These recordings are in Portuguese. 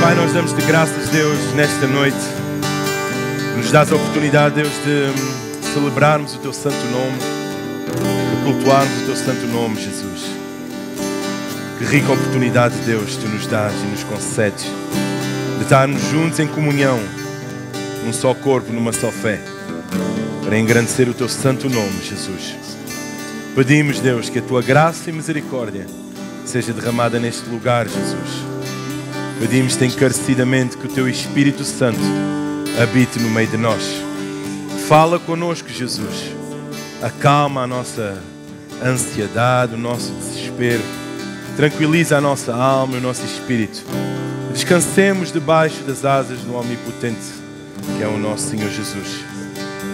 Pai, nós damos-te graças, Deus, nesta noite. Nos dás a oportunidade, Deus, de celebrarmos o Teu santo nome, de cultuarmos o Teu santo nome, Jesus. Que rica oportunidade, Deus, Tu nos dás e nos concedes de estarmos juntos em comunhão, num só corpo, numa só fé, para engrandecer o Teu santo nome, Jesus. Pedimos, Deus, que a Tua graça e misericórdia seja derramada neste lugar, Jesus. Pedimos-te encarecidamente que o Teu Espírito Santo habite no meio de nós. Fala connosco, Jesus. Acalma a nossa ansiedade, o nosso desespero. Tranquiliza a nossa alma e o nosso espírito. Descansemos debaixo das asas do Omnipotente, que é o nosso Senhor Jesus.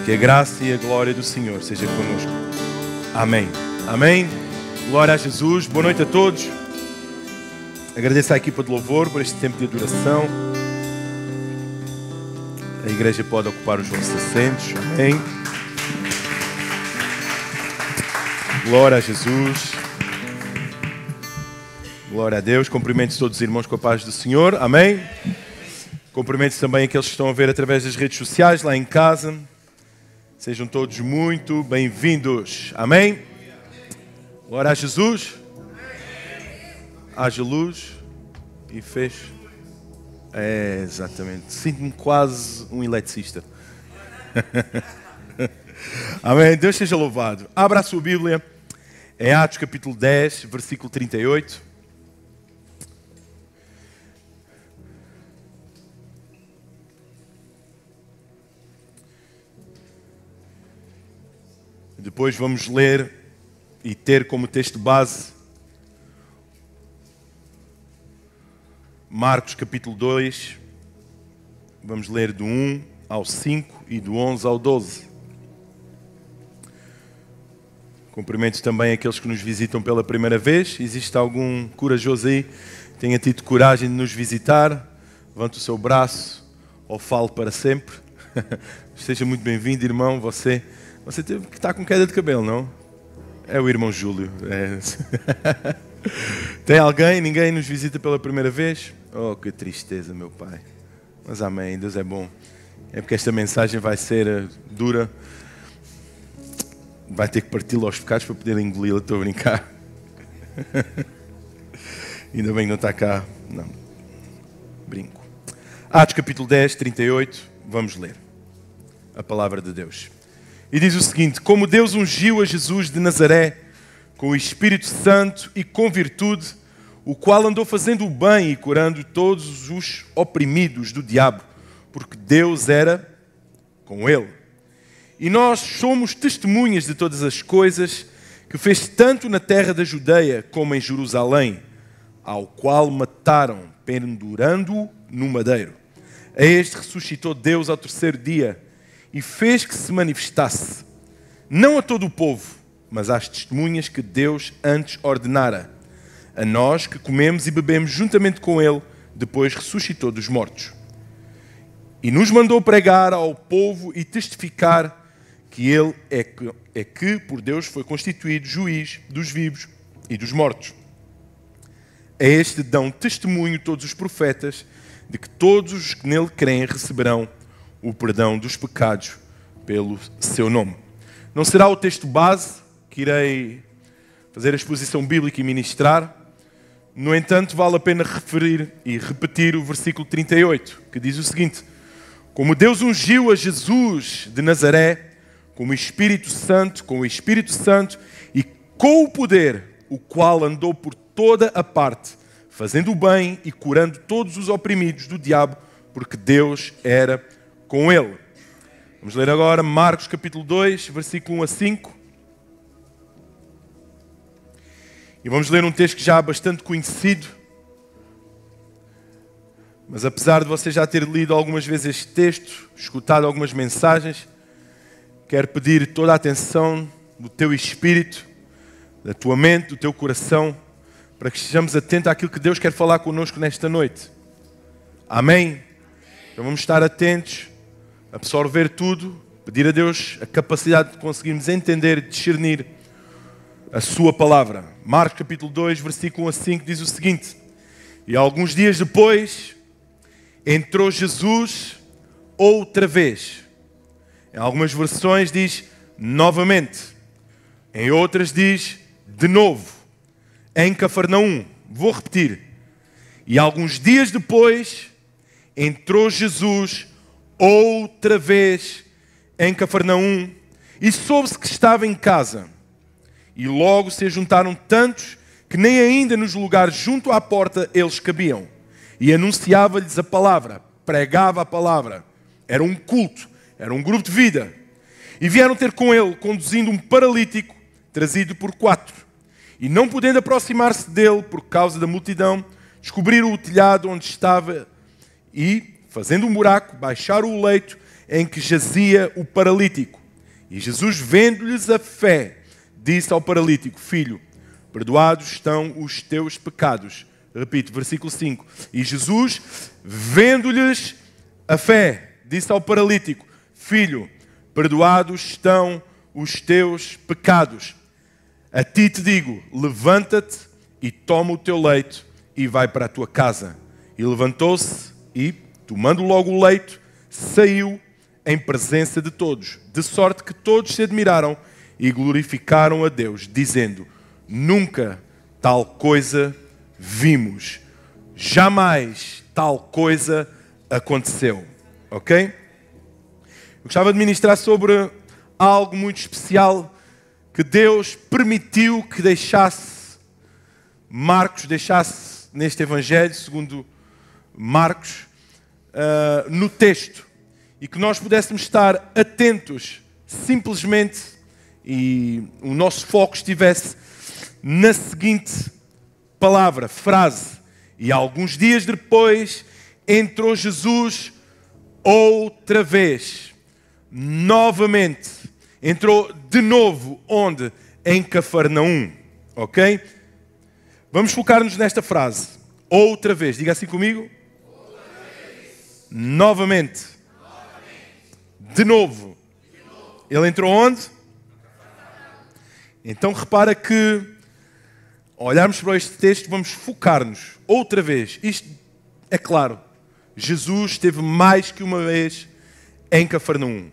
Que a graça e a glória do Senhor seja connosco. Amém. Amém. Glória a Jesus. Boa noite a todos. Agradeço à equipa de louvor por este tempo de adoração. A igreja pode ocupar os vossos assentos. Amém. Glória a Jesus. Glória a Deus. Cumprimento todos os irmãos com a paz do Senhor. Amém. Cumprimento também aqueles que estão a ver através das redes sociais, lá em casa. Sejam todos muito bem-vindos. Amém. Glória a Jesus. Haja luz e fecho. É, exatamente. Sinto-me quase um eletricista. Amém. Deus seja louvado. Abra a sua Bíblia em Atos capítulo 10, versículo 38. Depois vamos ler e ter como texto base Marcos capítulo 2, vamos ler do 1 ao 5 e do 11 ao 12. Cumprimento também aqueles que nos visitam pela primeira vez. Existe algum corajoso aí que tenha tido coragem de nos visitar? Levante o seu braço ou fale para sempre. Seja muito bem-vindo, irmão. Você teve que estar com queda de cabelo, não? É o irmão Júlio. É. Tem alguém? Ninguém nos visita pela primeira vez? Oh, que tristeza, meu Pai. Mas amém, Deus é bom. É porque esta mensagem vai ser dura. Vai ter que parti-la aos pecados para poder engoli-la. Estou a brincar. Ainda bem que não está cá. Não. Brinco. Atos capítulo 10, 38. Vamos ler a palavra de Deus. E diz o seguinte: como Deus ungiu a Jesus de Nazaré com o Espírito Santo e com virtude, o qual andou fazendo o bem e curando todos os oprimidos do diabo, porque Deus era com ele. E nós somos testemunhas de todas as coisas que fez tanto na terra da Judeia como em Jerusalém, ao qual mataram, pendurando-o no madeiro. A este ressuscitou Deus ao terceiro dia e fez que se manifestasse, não a todo o povo, mas às testemunhas que Deus antes ordenara, a nós que comemos e bebemos juntamente com Ele, depois ressuscitou dos mortos. E nos mandou pregar ao povo e testificar que Ele é que por Deus foi constituído juiz dos vivos e dos mortos. A este dão testemunho todos os profetas de que todos os que nele creem receberão o perdão dos pecados pelo seu nome. Não será o texto base que irei fazer a exposição bíblica e ministrar. No entanto, vale a pena referir e repetir o versículo 38, que diz o seguinte: como Deus ungiu a Jesus de Nazaré com o Espírito Santo e com o poder, o qual andou por toda a parte, fazendo o bem e curando todos os oprimidos do diabo, porque Deus era com ele. Vamos ler agora Marcos capítulo 2, versículo 1 a 5. E vamos ler um texto que já é bastante conhecido. Mas apesar de você já ter lido algumas vezes este texto, escutado algumas mensagens, quero pedir toda a atenção do teu espírito, da tua mente, do teu coração, para que estejamos atentos àquilo que Deus quer falar connosco nesta noite. Amém? Então vamos estar atentos, absorver tudo, pedir a Deus a capacidade de conseguirmos entender e discernir a sua palavra. Marcos capítulo 2, versículo 1 a 5 diz o seguinte: e alguns dias depois, entrou Jesus outra vez. Em algumas versões diz novamente. Em outras diz de novo. Em Cafarnaum. Vou repetir. E alguns dias depois, entrou Jesus outra vez em Cafarnaum e soube-se que estava em casa. E logo se juntaram tantos que nem ainda nos lugares junto à porta eles cabiam. E anunciava-lhes a palavra, pregava a palavra. Era um culto, era um grupo de vida. E vieram ter com ele, conduzindo um paralítico, trazido por 4. E não podendo aproximar-se dele por causa da multidão, descobriram o telhado onde estava e, fazendo um buraco, baixaram o leito em que jazia o paralítico. E Jesus, vendo-lhes a fé, disse ao paralítico: Filho, perdoados estão os teus pecados. Repito, versículo 5. E Jesus, vendo-lhes a fé, disse ao paralítico: Filho, perdoados estão os teus pecados. A ti te digo, levanta-te e toma o teu leito e vai para a tua casa. E levantou-se e, tomando logo o leito, saiu em presença de todos, de sorte que todos se admiraram e glorificaram a Deus, dizendo: Nunca tal coisa vimos, jamais tal coisa aconteceu. Ok? Eu gostava de ministrar sobre algo muito especial que Deus permitiu que Marcos deixasse neste Evangelho, segundo Marcos, no texto. E que nós pudéssemos estar atentos, simplesmente, e o nosso foco estivesse na seguinte palavra, frase. E alguns dias depois, entrou Jesus outra vez, novamente. Entrou de novo, onde? Em Cafarnaum, ok? Vamos focar-nos nesta frase. Outra vez, diga assim comigo. Outra vez. Novamente. De novo. Ele entrou onde? Então repara que, ao olharmos para este texto, vamos focar-nos outra vez. Isto é claro. Jesus esteve mais que uma vez em Cafarnaum.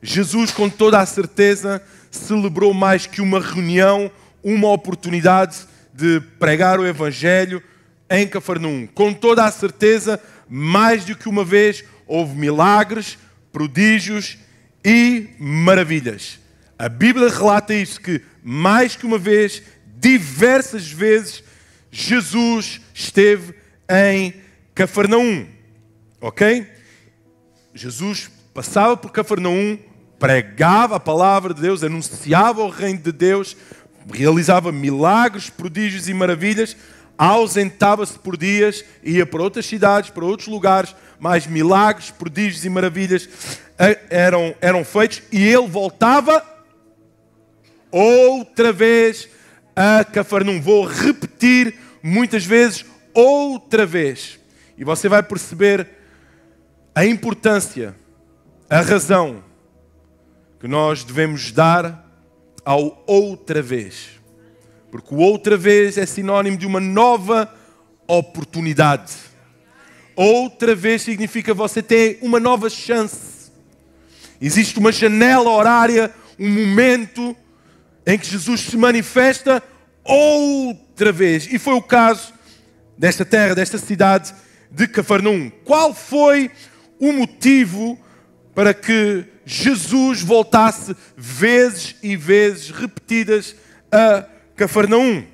Jesus, com toda a certeza, celebrou mais que uma reunião, uma oportunidade de pregar o Evangelho em Cafarnaum. Com toda a certeza, mais do que uma vez, houve milagres, prodígios e maravilhas. A Bíblia relata isso, que mais que uma vez, diversas vezes, Jesus esteve em Cafarnaum. Ok? Jesus passava por Cafarnaum, pregava a palavra de Deus, anunciava o reino de Deus, realizava milagres, prodígios e maravilhas, ausentava-se por dias, ia para outras cidades, para outros lugares, mais milagres, prodígios e maravilhas eram feitos, e ele voltava outra vez a Cafarnaum. Vou repetir muitas vezes, outra vez. E você vai perceber a importância, a razão que nós devemos dar ao outra vez. Porque o outra vez é sinónimo de uma nova oportunidade. Outra vez significa você ter uma nova chance. Existe uma janela horária, um momento em que Jesus se manifesta outra vez. E foi o caso desta terra, desta cidade de Cafarnaum. Qual foi o motivo para que Jesus voltasse vezes e vezes repetidas a Cafarnaum?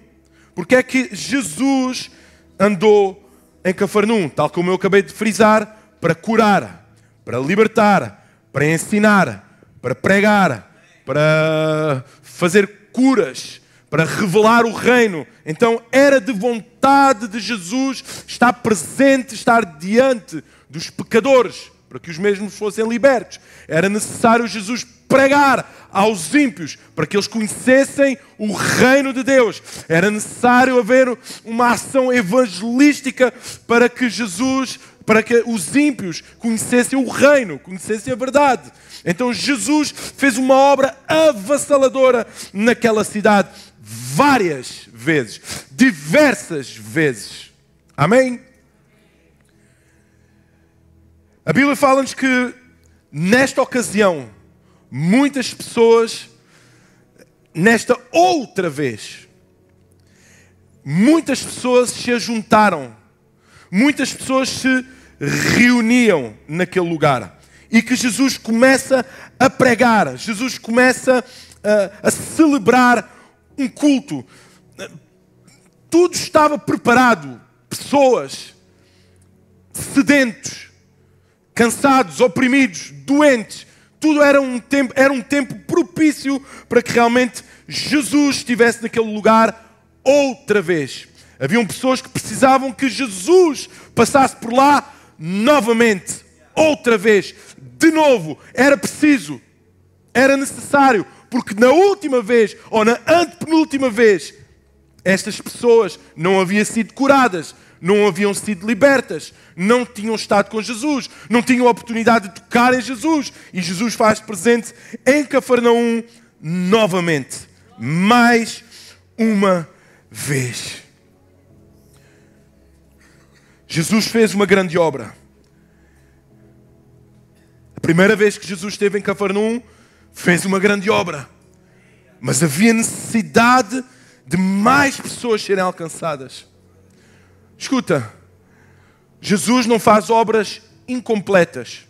Porque é que Jesus andou em Cafarnaum? Tal como eu acabei de frisar, para curar, para libertar, para ensinar, para pregar, para fazer curas, para revelar o reino. Então era de vontade de Jesus estar presente, estar diante dos pecadores, para que os mesmos fossem libertos. Era necessário Jesus pregar aos ímpios, para que eles conhecessem o reino de Deus. Era necessário haver uma ação evangelística para que os ímpios conhecessem o reino, conhecessem a verdade. Então Jesus fez uma obra avassaladora naquela cidade, várias vezes, diversas vezes. Amém? A Bíblia fala-nos que, nesta ocasião, muitas pessoas, nesta outra vez, muitas pessoas se ajuntaram, muitas pessoas se reuniam naquele lugar. E que Jesus começa a pregar, Jesus começa a celebrar um culto. Tudo estava preparado, pessoas sedentos, cansados, oprimidos, doentes. Tudo era um tempo propício para que realmente Jesus estivesse naquele lugar outra vez. Haviam pessoas que precisavam que Jesus passasse por lá novamente, outra vez, de novo. Era preciso, era necessário, porque na última vez, ou na antepenúltima vez, estas pessoas não haviam sido curadas, não haviam sido libertas, não tinham estado com Jesus, não tinham a oportunidade de tocar em Jesus. E Jesus faz presente em Cafarnaum novamente, mais uma vez. Jesus fez uma grande obra. A primeira vez que Jesus esteve em Cafarnaum, fez uma grande obra. Mas havia necessidade de mais pessoas serem alcançadas. Escuta, Jesus não faz obras incompletas.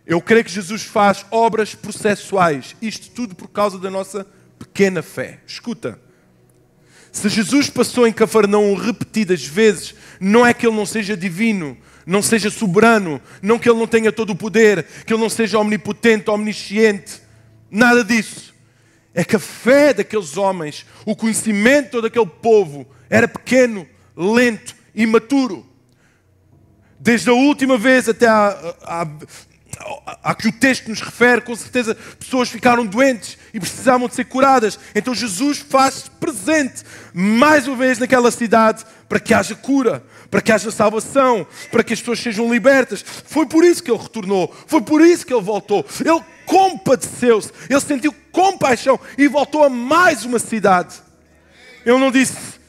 Eu creio que Jesus faz obras processuais. Isto tudo por causa da nossa pequena fé. Escuta, se Jesus passou em Cafarnaum repetidas vezes, não é que Ele não seja divino, não seja soberano, não que Ele não tenha todo o poder, que Ele não seja omnipotente, omnisciente. Nada disso. É que a fé daqueles homens, o conhecimento daquele povo era pequeno, lento, imaturo. Desde a última vez até a que o texto nos refere, com certeza pessoas ficaram doentes e precisavam de ser curadas. Então Jesus faz presente mais uma vez naquela cidade para que haja cura, para que haja salvação, para que as pessoas sejam libertas. Foi por isso que Ele retornou, foi por isso que Ele voltou. Ele compadeceu-se, Ele sentiu compaixão e voltou a mais uma cidade. Ele não disse: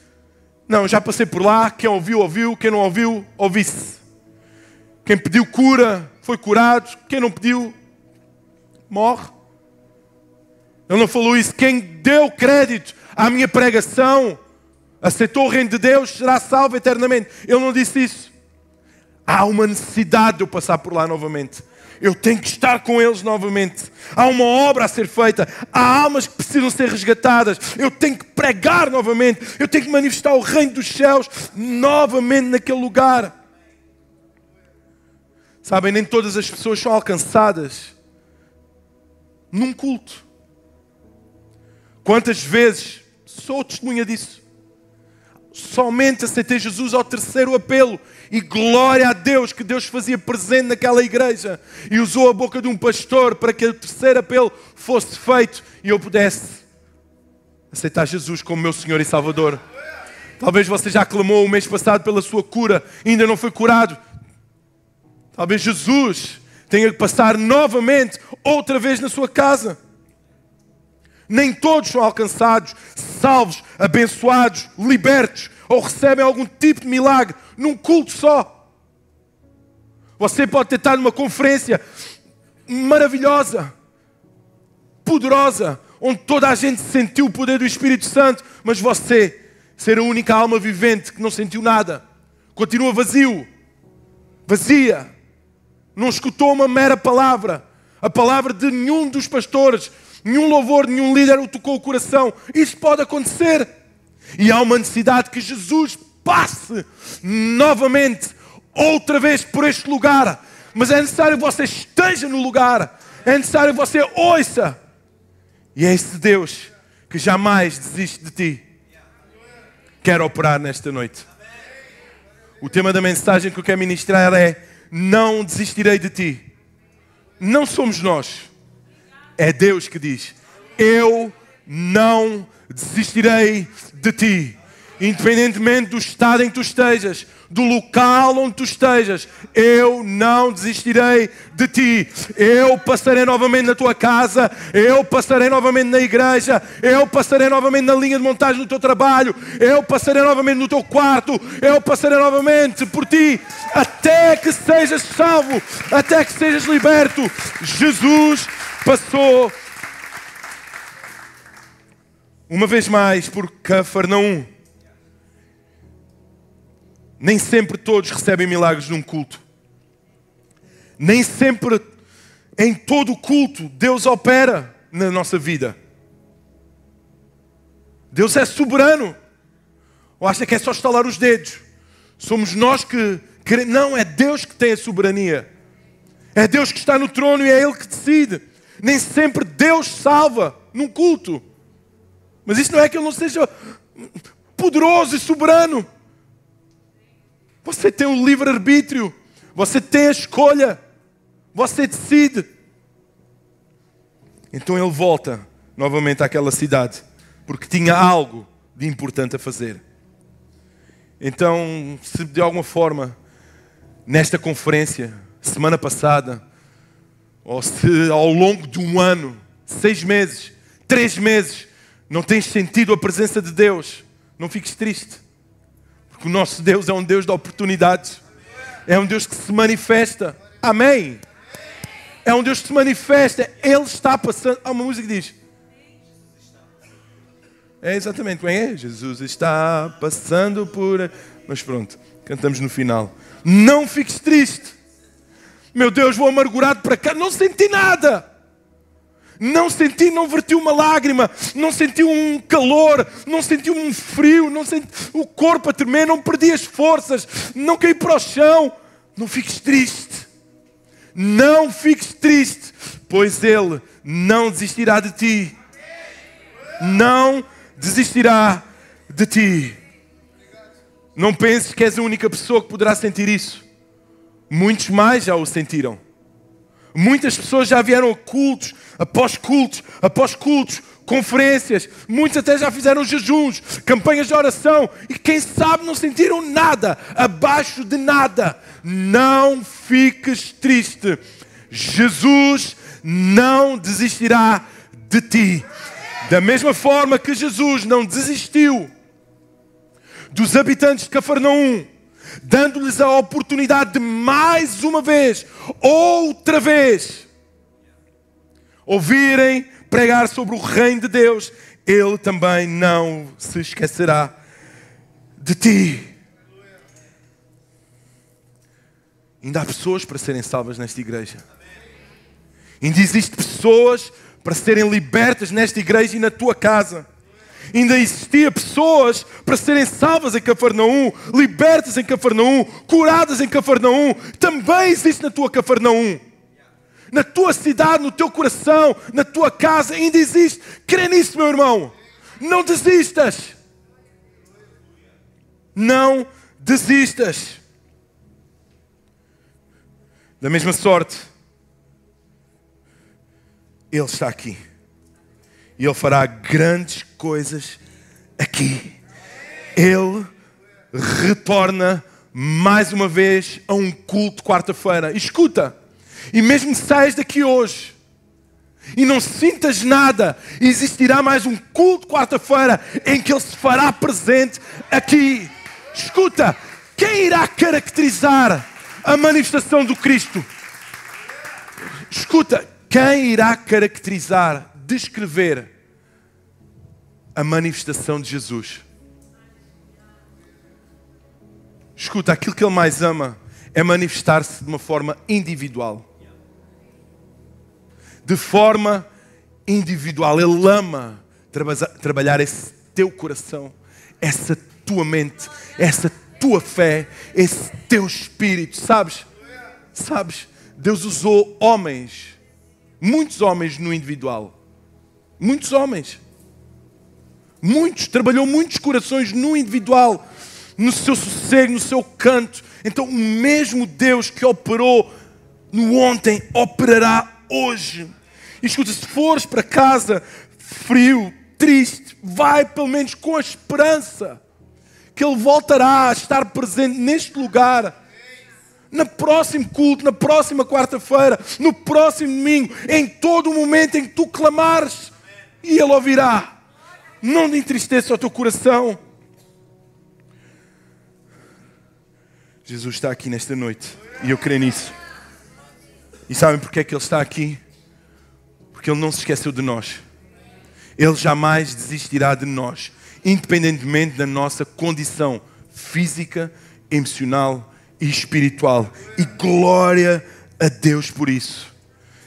não, já passei por lá, quem ouviu, ouviu, quem não ouviu, ouvisse. Quem pediu cura foi curado, quem não pediu, morre. Ele não falou isso. Quem deu crédito à minha pregação, aceitou o reino de Deus, será salvo eternamente. Ele não disse isso. Há uma necessidade de eu passar por lá novamente. Eu tenho que estar com eles novamente. Há uma obra a ser feita. Há almas que precisam ser resgatadas. Eu tenho que pregar novamente. Eu tenho que manifestar o reino dos céus novamente naquele lugar. Sabem, nem todas as pessoas são alcançadas num culto. Quantas vezes, sou testemunha disso, somente aceitei Jesus ao terceiro apelo. E glória a Deus que Deus fazia presente naquela igreja e usou a boca de um pastor para que o terceiro apelo fosse feito e eu pudesse aceitar Jesus como meu Senhor e Salvador. Talvez você já clamou o mês passado pela sua cura e ainda não foi curado. Talvez Jesus tenha que passar novamente, outra vez na sua casa. Nem todos são alcançados, salvos, abençoados, libertos ou recebem algum tipo de milagre num culto só. Você pode ter estado numa conferência maravilhosa, poderosa, onde toda a gente sentiu o poder do Espírito Santo, mas você ser a única alma vivente que não sentiu nada, continua vazio, vazia, não escutou uma mera palavra, a palavra de nenhum dos pastores, nenhum louvor, nenhum líder o tocou o coração. Isso pode acontecer. E há uma necessidade que Jesus passe novamente, outra vez por este lugar. Mas é necessário que você esteja no lugar. É necessário que você ouça. E é esse Deus que jamais desiste de ti. Quer operar nesta noite. O tema da mensagem que eu quero ministrar é: não desistirei de ti. Não somos nós. É Deus que diz: eu não desistirei de ti. Independentemente do estado em que tu estejas, do local onde tu estejas, eu não desistirei de ti. Eu passarei novamente na tua casa, eu passarei novamente na igreja, eu passarei novamente na linha de montagem do teu trabalho, eu passarei novamente no teu quarto, eu passarei novamente por ti, até que sejas salvo, até que sejas liberto. Jesus passou uma vez mais por Cafarnaum. Nem sempre todos recebem milagres num culto. Nem sempre, em todo o culto, Deus opera na nossa vida. Deus é soberano. Ou acha que é só estalar os dedos? Somos nós que queremos. Não, é Deus que tem a soberania. É Deus que está no trono e é Ele que decide. Nem sempre Deus salva num culto. Mas isso não é que Ele não seja poderoso e soberano. Você tem o livre-arbítrio. Você tem a escolha. Você decide. Então ele volta novamente àquela cidade. Porque tinha algo de importante a fazer. Então, se de alguma forma, nesta conferência, semana passada, ou se ao longo de um ano, 6 meses, 3 meses, não tens sentido a presença de Deus, não fiques triste. Porque o nosso Deus é um Deus de oportunidades. É um Deus que se manifesta. Amém? É um Deus que se manifesta. Ele está passando. Há uma música que diz. É exatamente. Como é? Jesus está passando por... Mas pronto, cantamos no final. Não fiques triste. Meu Deus, vou amargurado para cá. Não senti nada. Não senti, não verti uma lágrima, não senti um calor, não senti um frio, não senti o corpo a tremer, não perdi as forças, não caí para o chão. Não fiques triste. Não fiques triste, pois Ele não desistirá de ti. Não desistirá de ti. Não penses que és a única pessoa que poderá sentir isso. Muitos mais já o sentiram. Muitas pessoas já vieram a cultos, após cultos, conferências. Muitos até já fizeram jejuns, campanhas de oração. E quem sabe não sentiram nada, abaixo de nada. Não fiques triste. Jesus não desistirá de ti. Da mesma forma que Jesus não desistiu dos habitantes de Cafarnaum, dando-lhes a oportunidade de mais uma vez, outra vez, ouvirem pregar sobre o reino de Deus, Ele também não se esquecerá de ti. Ainda há pessoas para serem salvas nesta igreja. Ainda existem pessoas para serem libertas nesta igreja e na tua casa. Ainda existia pessoas para serem salvas em Cafarnaum, libertas em Cafarnaum, curadas em Cafarnaum. Também existe na tua Cafarnaum. Na tua cidade, no teu coração, na tua casa, ainda existe. Crê nisso, meu irmão. Não desistas. Não desistas. Da mesma sorte, Ele está aqui. E Ele fará grandes coisas aqui. Ele retorna mais uma vez a um culto quarta-feira. Escuta, e mesmo que saias daqui hoje e não sintas nada, existirá mais um culto quarta-feira em que Ele se fará presente aqui. Escuta, quem irá caracterizar a manifestação do Cristo? Escuta, quem irá caracterizar, descrever a manifestação de Jesus? Escuta, aquilo que Ele mais ama é manifestar-se de uma forma individual. De forma individual. Ele ama trabalhar esse teu coração, essa tua mente, essa tua fé, esse teu espírito. Sabes? Deus usou homens, muitos homens no individual. Muitos homens. Trabalhou muitos corações no individual, no seu sossego, no seu canto. Então o mesmo Deus que operou no ontem, operará hoje. E escuta, se fores para casa frio, triste, vai pelo menos com a esperança que Ele voltará a estar presente neste lugar. No próximo culto, na próxima quarta-feira, no próximo domingo, em todo o momento em que tu clamares, e Ele ouvirá. Não te entristeça o teu coração. Jesus está aqui nesta noite e eu creio nisso. E sabem porque é que Ele está aqui? Porque Ele não se esqueceu de nós. Ele jamais desistirá de nós, independentemente da nossa condição física, emocional e espiritual. E glória a Deus por isso.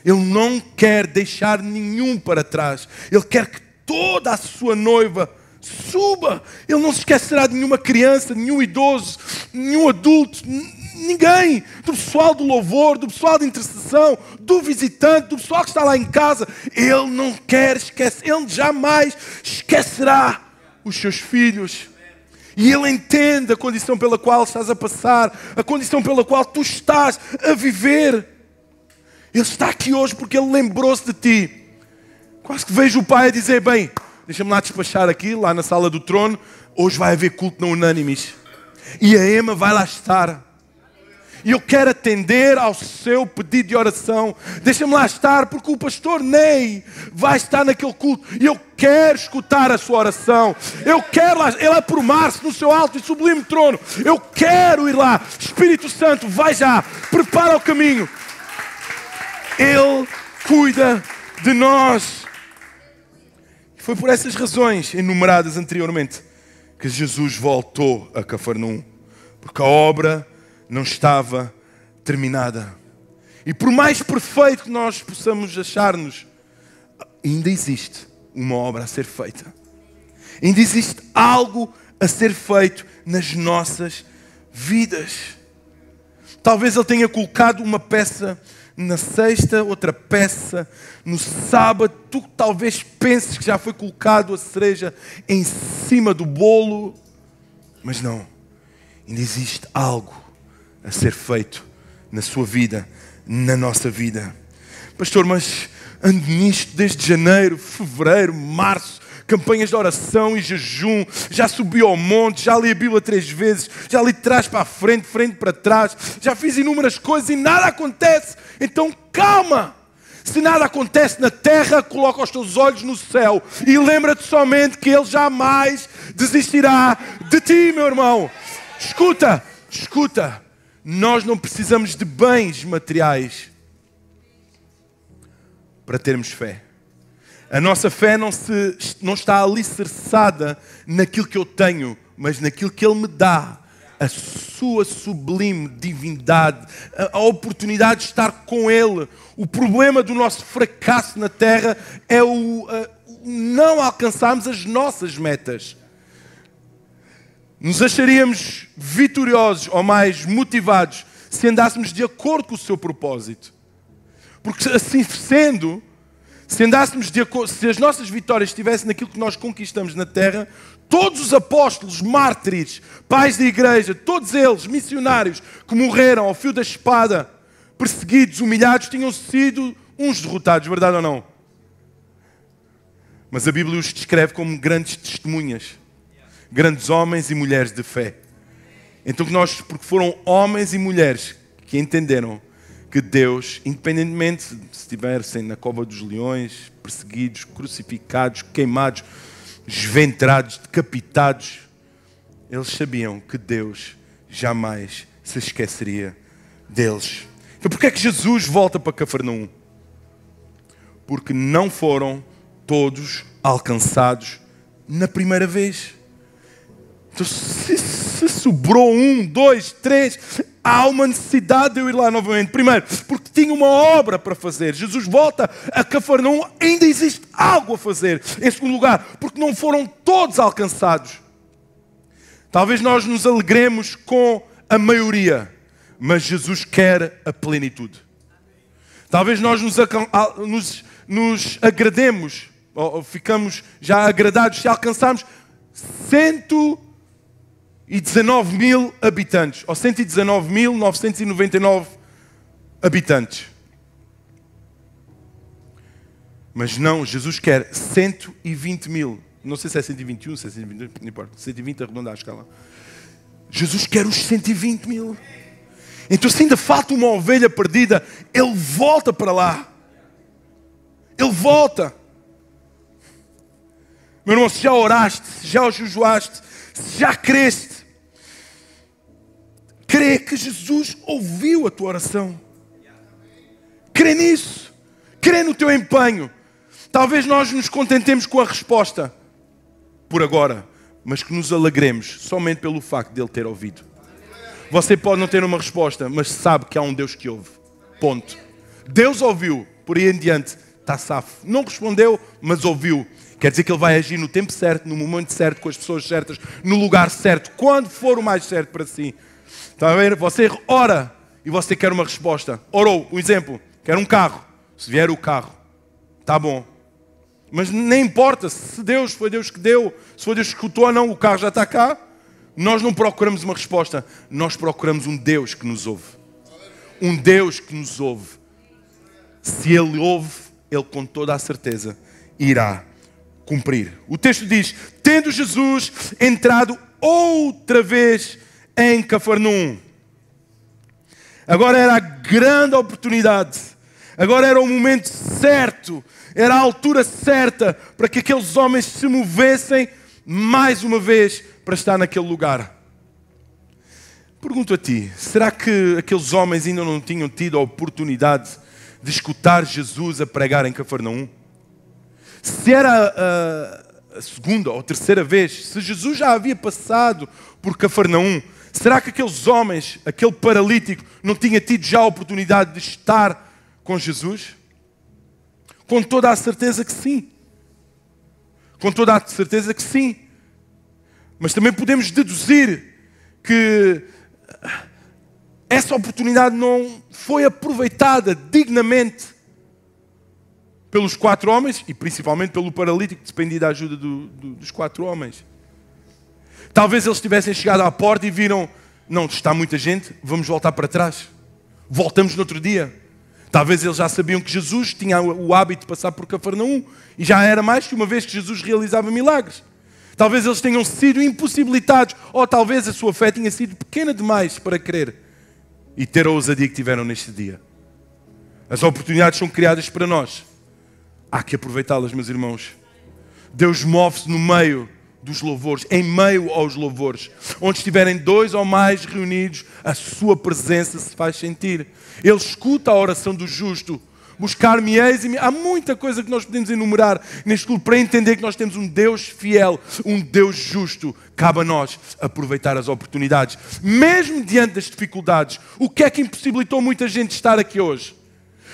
Ele não quer deixar nenhum para trás. Ele quer que toda a sua noiva suba. Ele não se esquecerá de nenhuma criança, nenhum idoso, nenhum adulto, ninguém. Do pessoal do louvor, do pessoal de intercessão, do visitante, do pessoal que está lá em casa. Ele não quer esquecer. Ele jamais esquecerá os seus filhos. E Ele entende a condição pela qual estás a passar, a condição pela qual tu estás a viver. Ele está aqui hoje porque Ele lembrou-se de ti. Quase que vejo o Pai a dizer, bem, deixa-me lá despachar aqui, lá na sala do trono, hoje vai haver culto na Unânimes. E a Emma vai lá estar. E eu quero atender ao seu pedido de oração. Deixa-me lá estar, porque o pastor Ney vai estar naquele culto. E eu quero escutar a sua oração. Eu quero lá, ele aprumar-se no seu alto e sublime trono. Eu quero ir lá. Espírito Santo, vai já, prepara o caminho. Ele cuida de nós. Foi por essas razões enumeradas anteriormente que Jesus voltou a Cafarnaum. Porque a obra não estava terminada. E por mais perfeito que nós possamos achar-nos, ainda existe uma obra a ser feita. Ainda existe algo a ser feito nas nossas vidas. Talvez Ele tenha colocado uma peça na sexta, outra peça no sábado. Tu talvez penses que já foi colocado a cereja em cima do bolo. Mas não. Ainda existe algo a ser feito na sua vida, na nossa vida. Pastor, mas ando nisto desde janeiro, fevereiro, março, campanhas de oração e jejum, já subi ao monte, já li a Bíblia 3 vezes, já li de trás para a frente, frente para trás, já fiz inúmeras coisas e nada acontece. Então calma! Se nada acontece na terra, coloca os teus olhos no céu e lembra-te somente que Ele jamais desistirá de ti, meu irmão. Escuta, escuta. Nós não precisamos de bens materiais para termos fé. A nossa fé não está alicerçada naquilo que eu tenho, mas naquilo que Ele me dá. A sua sublime divindade, a oportunidade de estar com Ele. O problema do nosso fracasso na terra é o não alcançarmos as nossas metas. Nos acharíamos vitoriosos ou mais motivados se andássemos de acordo com o seu propósito. Porque assim sendo, se andássemos de acordo, se as nossas vitórias estivessem naquilo que nós conquistamos na terra, todos os apóstolos, mártires, pais da igreja, todos eles, missionários, que morreram ao fio da espada, perseguidos, humilhados, tinham sido uns derrotados, verdade ou não? Mas a Bíblia os descreve como grandes testemunhas. Grandes homens e mulheres de fé. Então porque foram homens e mulheres que entenderam que Deus, independentemente se estivessem na cova dos leões, perseguidos, crucificados, queimados, esventrados, decapitados, eles sabiam que Deus jamais se esqueceria deles. Então porquê é que Jesus volta para Cafarnaum? Porque não foram todos alcançados na primeira vez. Então, se sobrou 1, 2, 3, há uma necessidade de eu ir lá novamente. Primeiro, porque tinha uma obra para fazer. Jesus volta a Cafarnaum, ainda existe algo a fazer. Em segundo lugar, porque não foram todos alcançados. Talvez nós nos alegremos com a maioria, mas Jesus quer a plenitude. Talvez nós nos agrademos, ou ficamos já agradados se alcançarmos 119 mil habitantes, ou 119.999 habitantes. Mas não, Jesus quer 120 mil Não sei se é 121, se é 122, não importa. 120 arredondar a escala. Jesus quer os 120 mil. Então se ainda falta uma ovelha perdida, Ele volta para lá. Ele volta. Meu irmão, se já oraste, se já jejuaste, se já creste, crê que Jesus ouviu a tua oração. Crê nisso. Crê no teu empenho. Talvez nós nos contentemos com a resposta por agora, mas que nos alegremos somente pelo facto de Ele ter ouvido. Você pode não ter uma resposta, mas sabe que há um Deus que ouve. Ponto. Deus ouviu, por aí em diante, está safo. Não respondeu, mas ouviu. Quer dizer que Ele vai agir no tempo certo, no momento certo, com as pessoas certas, no lugar certo, quando for o mais certo para si. Está a ver? Você ora e você quer uma resposta. Orou, um exemplo, quer um carro. Se vier o carro, está bom. Mas nem importa se Deus foi Deus que deu, se foi Deus que escutou ou não, o carro já está cá. Nós não procuramos uma resposta, nós procuramos um Deus que nos ouve. Um Deus que nos ouve. Se Ele ouve, Ele com toda a certeza irá cumprir. O texto diz, tendo Jesus entrado outra vez em Cafarnaum. Agora era a grande oportunidade. Agora era o momento certo. Era a altura certa para que aqueles homens se movessem mais uma vez para estar naquele lugar. Pergunto a ti, será que aqueles homens ainda não tinham tido a oportunidade de escutar Jesus a pregar em Cafarnaum? Se era a segunda ou terceira vez, se Jesus já havia passado por Cafarnaum, será que aqueles homens, aquele paralítico, não tinha tido já a oportunidade de estar com Jesus? Com toda a certeza que sim. Com toda a certeza que sim. Mas também podemos deduzir que essa oportunidade não foi aproveitada dignamente pelos 4 homens e principalmente pelo paralítico que dependia da ajuda dos 4 homens. Talvez eles tivessem chegado à porta e viram, não, está muita gente, vamos voltar para trás. Voltamos no outro dia. Talvez eles já sabiam que Jesus tinha o hábito de passar por Cafarnaum e já era mais que uma vez que Jesus realizava milagres. Talvez eles tenham sido impossibilitados ou talvez a sua fé tenha sido pequena demais para crer e ter a ousadia que tiveram neste dia. As oportunidades são criadas para nós. Há que aproveitá-las, meus irmãos. Deus move-se no meio dos louvores, em meio aos louvores. Onde estiverem 2 ou mais reunidos, a sua presença se faz sentir. Ele escuta a oração do justo. Buscar-me-eis e há muita coisa que nós podemos enumerar neste clube para entender que nós temos um Deus fiel, um Deus justo. Cabe a nós aproveitar as oportunidades. Mesmo diante das dificuldades, o que é que impossibilitou muita gente de estar aqui hoje?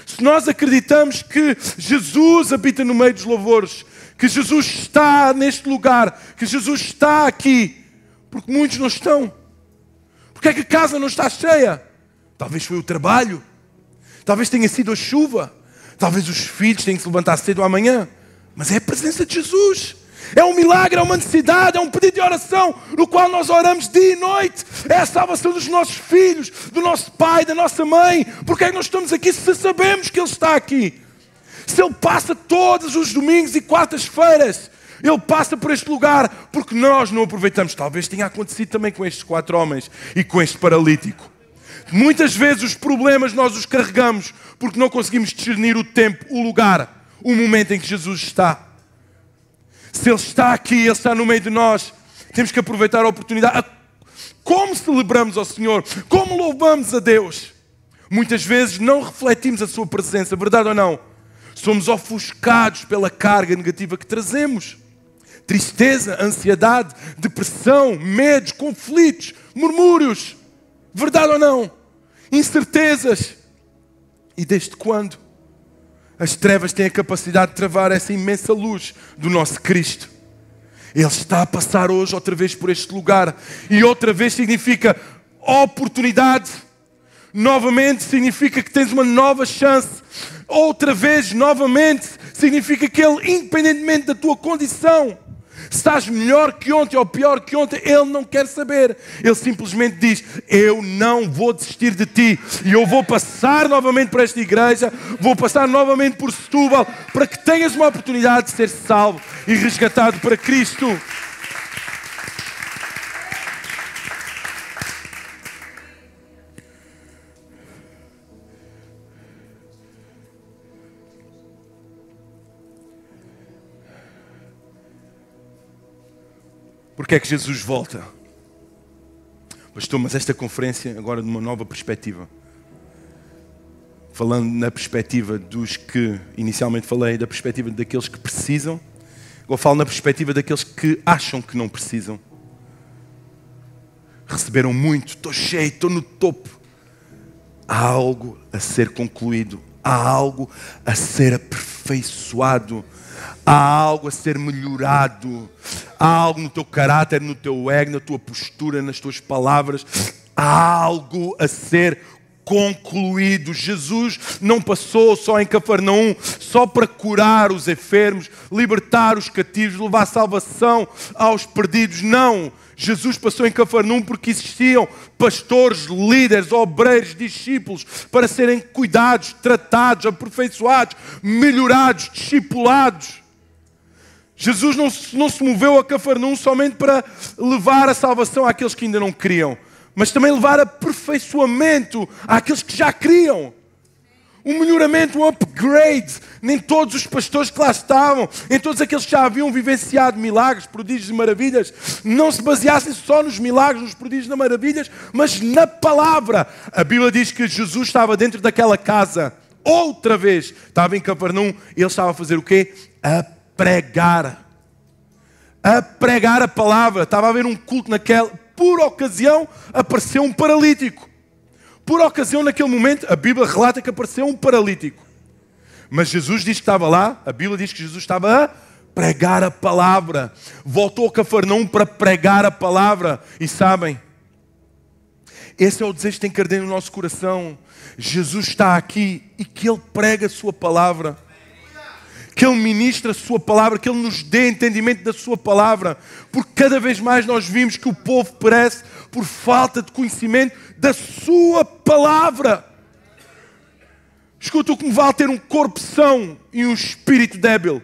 Se nós acreditamos que Jesus habita no meio dos louvores, que Jesus está neste lugar, que Jesus está aqui, porque muitos não estão. Porque é que a casa não está cheia? Talvez foi o trabalho, talvez tenha sido a chuva, talvez os filhos tenham que se levantar cedo amanhã, mas é a presença de Jesus. É um milagre, é uma necessidade, é um pedido de oração no qual nós oramos dia e noite. É a salvação dos nossos filhos, do nosso pai, da nossa mãe. Porque é que nós estamos aqui se sabemos que Ele está aqui? Se Ele passa todos os domingos e quartas-feiras, Ele passa por este lugar porque nós não aproveitamos. Talvez tenha acontecido também com estes 4 homens e com este paralítico. Muitas vezes os problemas nós os carregamos porque não conseguimos discernir o tempo, o lugar, o momento em que Jesus está. Se Ele está aqui, Ele está no meio de nós, temos que aproveitar a oportunidade. Como celebramos ao Senhor? Como louvamos a Deus? Muitas vezes não refletimos a sua presença, verdade ou não? Somos ofuscados pela carga negativa que trazemos. Tristeza, ansiedade, depressão, medos, conflitos, murmúrios. Verdade ou não? Incertezas. E desde quando? As trevas têm a capacidade de travar essa imensa luz do nosso Cristo. Ele está a passar hoje outra vez por este lugar. E outra vez significa oportunidade. Novamente significa que tens uma nova chance. Outra vez, novamente, significa que Ele, independentemente da tua condição, Se estás melhor que ontem ou pior que ontem, Ele não quer saber. Ele simplesmente diz, eu não vou desistir de ti. E eu vou passar novamente por esta igreja, vou passar novamente por Setúbal, para que tenhas uma oportunidade de ser salvo e resgatado para Cristo. Porque é que Jesus volta? Pastor, mas esta conferência agora de uma nova perspectiva. Falando na perspectiva dos que, inicialmente falei, da perspectiva daqueles que precisam. Agora falo na perspectiva daqueles que acham que não precisam. Receberam muito, estou cheio, estou no topo. Há algo a ser concluído. Há algo a ser aperfeiçoado. Há algo a ser melhorado. Há algo no teu caráter, no teu ego, na tua postura, nas tuas palavras. Há algo a ser concluído. Jesus não passou só em Cafarnaum, só para curar os enfermos, libertar os cativos, levar salvação aos perdidos. Não. Jesus passou em Cafarnaum porque existiam pastores, líderes, obreiros, discípulos para serem cuidados, tratados, aperfeiçoados, melhorados, discipulados. Jesus não se moveu a Cafarnaum somente para levar a salvação àqueles que ainda não criam, mas também levar aperfeiçoamento àqueles que já criam. Um melhoramento, um upgrade. Nem todos os pastores que lá estavam, em todos aqueles que já haviam vivenciado milagres, prodígios e maravilhas, não se baseassem só nos milagres, nos prodígios e maravilhas, mas na palavra. A Bíblia diz que Jesus estava dentro daquela casa, outra vez, estava em Cafarnaum, e ele estava a fazer o quê? A pregar a palavra. Estava a haver um culto naquela. Por ocasião apareceu um paralítico. Por ocasião, naquele momento, a Bíblia relata que apareceu um paralítico. Mas Jesus diz que estava lá, a Bíblia diz que Jesus estava a pregar a palavra. Voltou a Cafarnaum para pregar a palavra. E sabem, esse é o desejo que tem que arder no nosso coração. Jesus está aqui e que Ele prega a sua palavra. Que Ele ministra a sua palavra, que Ele nos dê entendimento da sua palavra. Porque cada vez mais nós vimos que o povo perece por falta de conhecimento da sua palavra. Escuta, o que me vale ter um corpo são e um espírito débil.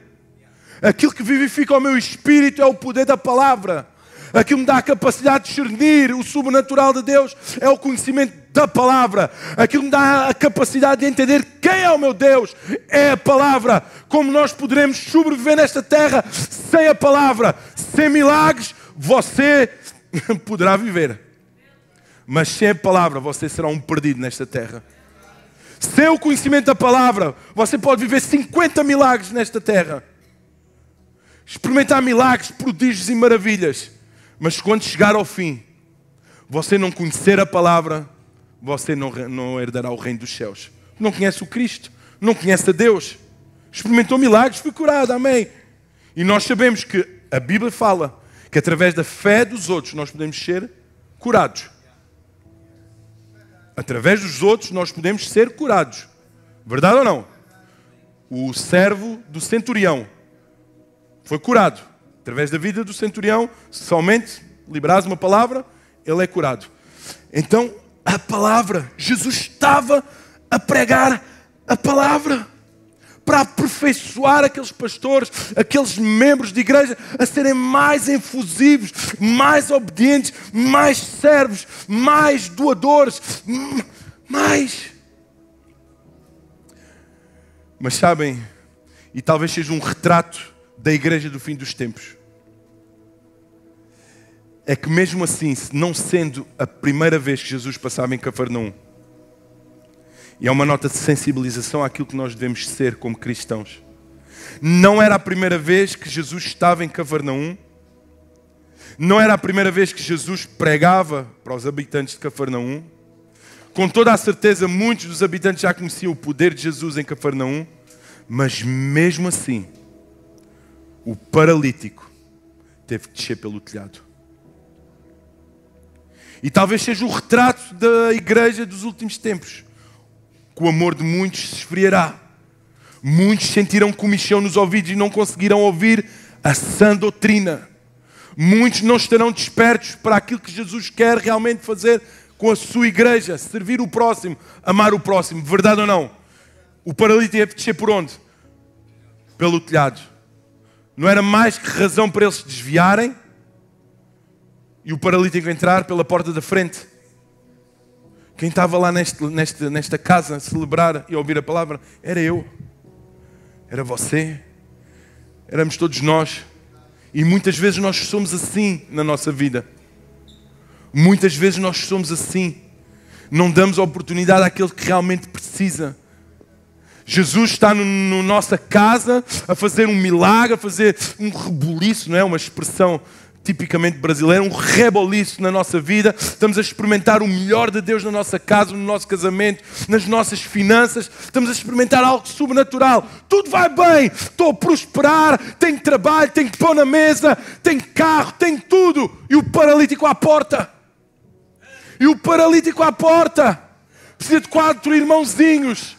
Aquilo que vivifica o meu espírito é o poder da palavra. Aquilo que me dá a capacidade de discernir o sobrenatural de Deus é o conhecimento da palavra. Aquilo que me dá a capacidade de entender quem é o meu Deus é a palavra. Como nós poderemos sobreviver nesta terra sem a palavra, sem milagres, você poderá viver. Mas sem a palavra você será um perdido nesta terra. Sem o conhecimento da palavra você pode viver 50 milagres nesta terra. Experimentar milagres, prodígios e maravilhas. Mas quando chegar ao fim, você não conhecer a palavra, você não herdará o reino dos céus. Não conhece o Cristo, não conhece a Deus. Experimentou milagres, foi curado, amém. E nós sabemos que a Bíblia fala que através da fé dos outros nós podemos ser curados. Através dos outros nós podemos ser curados. Verdade ou não? O servo do centurião foi curado. Através da vida do centurião, se somente liberares uma palavra, ele é curado. Então, a palavra, Jesus estava a pregar a palavra para aperfeiçoar aqueles pastores, aqueles membros de igreja a serem mais efusivos, mais obedientes, mais servos, mais doadores, mais. Mas sabem, e talvez seja um retrato da igreja do fim dos tempos, é que mesmo assim, não sendo a primeira vez que Jesus passava em Cafarnaum, e é uma nota de sensibilização àquilo que nós devemos ser como cristãos, não era a primeira vez que Jesus estava em Cafarnaum, não era a primeira vez que Jesus pregava para os habitantes de Cafarnaum. Com toda a certeza muitos dos habitantes já conheciam o poder de Jesus em Cafarnaum, mas mesmo assim o paralítico teve que descer pelo telhado. E talvez seja o retrato da igreja dos últimos tempos. Que o amor de muitos se esfriará. Muitos sentirão comichão nos ouvidos e não conseguirão ouvir a sã doutrina. Muitos não estarão despertos para aquilo que Jesus quer realmente fazer com a sua igreja. Servir o próximo, amar o próximo. Verdade ou não? O paralítico ia descer por onde? Pelo telhado. Não era mais que razão para eles se desviarem e o paralítico entrar pela porta da frente. Quem estava lá nesta casa a celebrar e a ouvir a palavra era eu. Era você. Éramos todos nós. E muitas vezes nós somos assim na nossa vida. Muitas vezes nós somos assim. Não damos a oportunidade àquele que realmente precisa. Jesus está na nossa casa a fazer um milagre, a fazer um rebuliço, não é? Uma expressão tipicamente brasileira, um reboliço na nossa vida. Estamos a experimentar o melhor de Deus na nossa casa, no nosso casamento, nas nossas finanças. Estamos a experimentar algo sobrenatural. Tudo vai bem, estou a prosperar, tenho trabalho, tenho pão na mesa, tenho carro, tenho tudo. E o paralítico à porta. E o paralítico à porta. Precisa de 4 irmãozinhos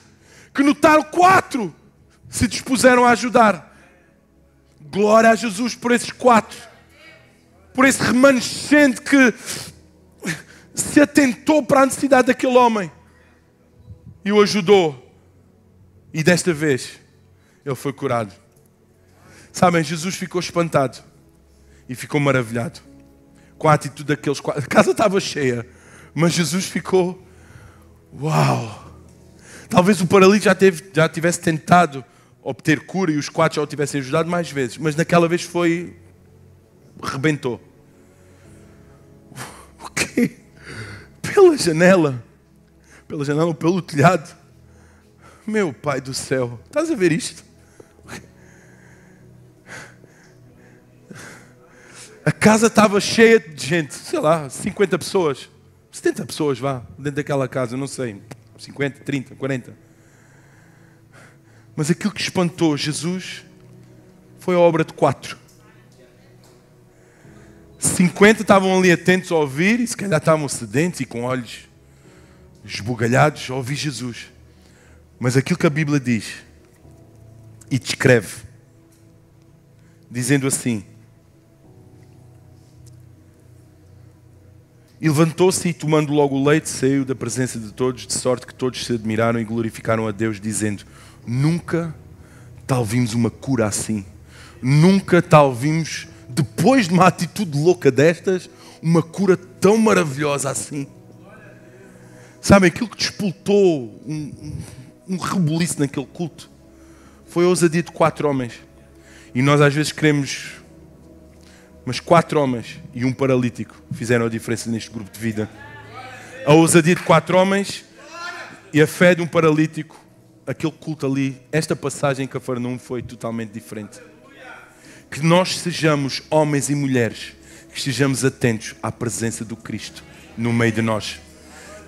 que notaram 4 se dispuseram a ajudar. Glória a Jesus por esses 4. Por esse remanescente que se atentou para a necessidade daquele homem e o ajudou. E desta vez ele foi curado. Sabem, Jesus ficou espantado e ficou maravilhado com a atitude daqueles 4. A casa estava cheia, mas Jesus ficou: uau! Talvez o paralítico já tivesse tentado obter cura e os 4 já o tivessem ajudado mais vezes, mas naquela vez rebentou. O quê? Pela janela, pelo telhado. Meu Pai do céu, estás a ver isto? A casa estava cheia de gente, sei lá, 50 pessoas, 70 pessoas, vá, dentro daquela casa, não sei, 50, 30, 40. Mas aquilo que espantou Jesus foi a obra de 4. 50 estavam ali atentos a ouvir e se calhar estavam sedentes e com olhos esbugalhados a ouvir Jesus. Mas aquilo que a Bíblia diz e descreve, dizendo assim: e levantou-se e tomando logo o leite, saiu da presença de todos, de sorte que todos se admiraram e glorificaram a Deus, dizendo: nunca tal vimos uma cura assim. Nunca tal vimos, depois de uma atitude louca destas, uma cura tão maravilhosa assim. Sabem, aquilo que despoltou um rebuliço naquele culto foi a ousadia de 4 homens. E nós às vezes queremos, mas 4 homens e um paralítico fizeram a diferença neste grupo de vida. A ousadia de 4 homens e a fé de um paralítico. Aquele culto ali, esta passagem em Cafarnaum foi totalmente diferente. Que nós sejamos homens e mulheres que estejamos atentos à presença do Cristo no meio de nós.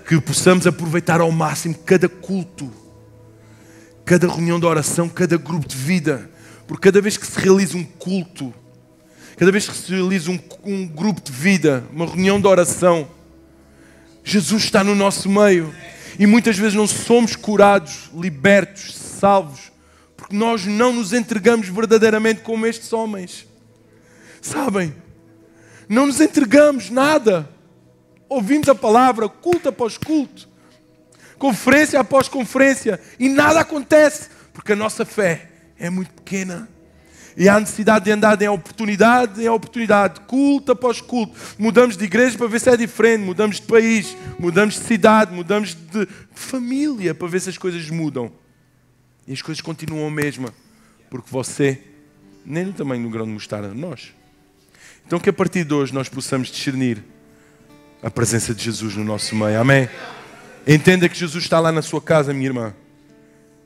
Que possamos aproveitar ao máximo cada culto, cada reunião de oração, cada grupo de vida. Porque cada vez que se realiza um culto, cada vez que se realiza um grupo de vida, uma reunião de oração, Jesus está no nosso meio. E muitas vezes não somos curados, libertos, salvos, porque nós não nos entregamos verdadeiramente como estes homens. Sabem? Não nos entregamos nada. Ouvimos a palavra, culto após culto, conferência após conferência, e nada acontece, porque a nossa fé é muito pequena. E há necessidade de andar em oportunidade, culto após culto. Mudamos de igreja para ver se é diferente, mudamos de país, mudamos de cidade, mudamos de família para ver se as coisas mudam. E as coisas continuam a mesma, porque você, nem no tamanho do grão de mostarda, nós. Então que a partir de hoje nós possamos discernir a presença de Jesus no nosso meio. Amém? Entenda que Jesus está lá na sua casa, minha irmã.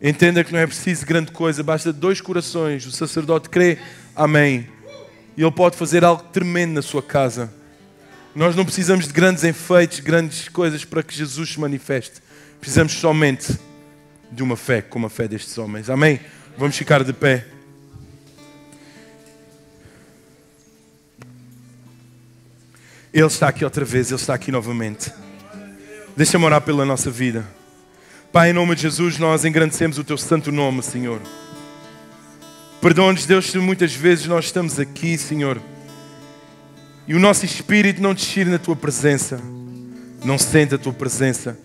Entenda que não é preciso grande coisa, basta 2 corações. O sacerdote crê, amém. E ele pode fazer algo tremendo na sua casa. Nós não precisamos de grandes enfeites, grandes coisas para que Jesus se manifeste. Precisamos somente de uma fé como a fé destes homens. Amém? Vamos ficar de pé. Ele está aqui outra vez, Ele está aqui novamente. Deixa-me orar pela nossa vida. Pai, em nome de Jesus, nós engrandecemos o Teu santo nome, Senhor. Perdoa-nos, Deus, se muitas vezes nós estamos aqui, Senhor, e o nosso espírito não descer na tua presença, não sente a tua presença.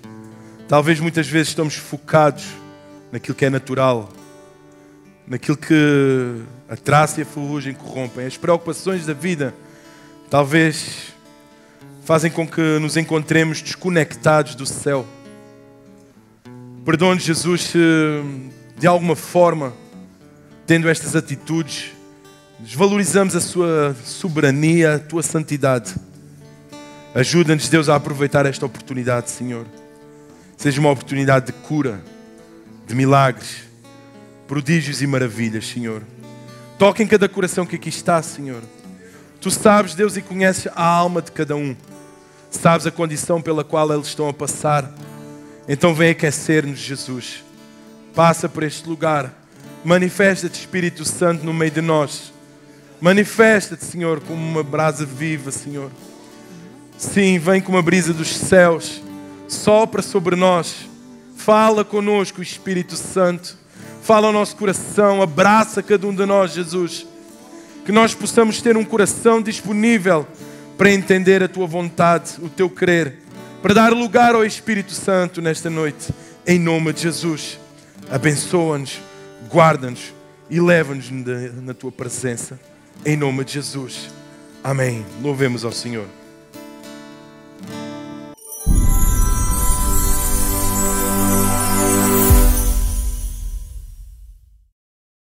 Talvez muitas vezes estamos focados naquilo que é natural, naquilo que a traça e a ferrugem corrompem. As preocupações da vida talvez fazem com que nos encontremos desconectados do céu. Perdoa-nos, Jesus, se de alguma forma, tendo estas atitudes, desvalorizamos a sua soberania, a tua santidade. Ajuda-nos, Deus, a aproveitar esta oportunidade, Senhor. Seja uma oportunidade de cura, de milagres, prodígios e maravilhas, Senhor. Toca em cada coração que aqui está, Senhor. Tu sabes, Deus, e conheces a alma de cada um. Sabes a condição pela qual eles estão a passar. Então vem aquecer-nos, Jesus. Passa por este lugar. Manifesta-te, Espírito Santo, no meio de nós. Manifesta-te, Senhor, como uma brasa viva, Senhor. Sim, vem com uma brisa dos céus. Sopra sobre nós. Fala conosco, Espírito Santo. Fala ao nosso coração. Abraça cada um de nós, Jesus. Que nós possamos ter um coração disponível para entender a tua vontade, o teu querer. Para dar lugar ao Espírito Santo nesta noite. Em nome de Jesus. Abençoa-nos, guarda-nos e leva-nos na tua presença. Em nome de Jesus. Amém. Louvemos ao Senhor.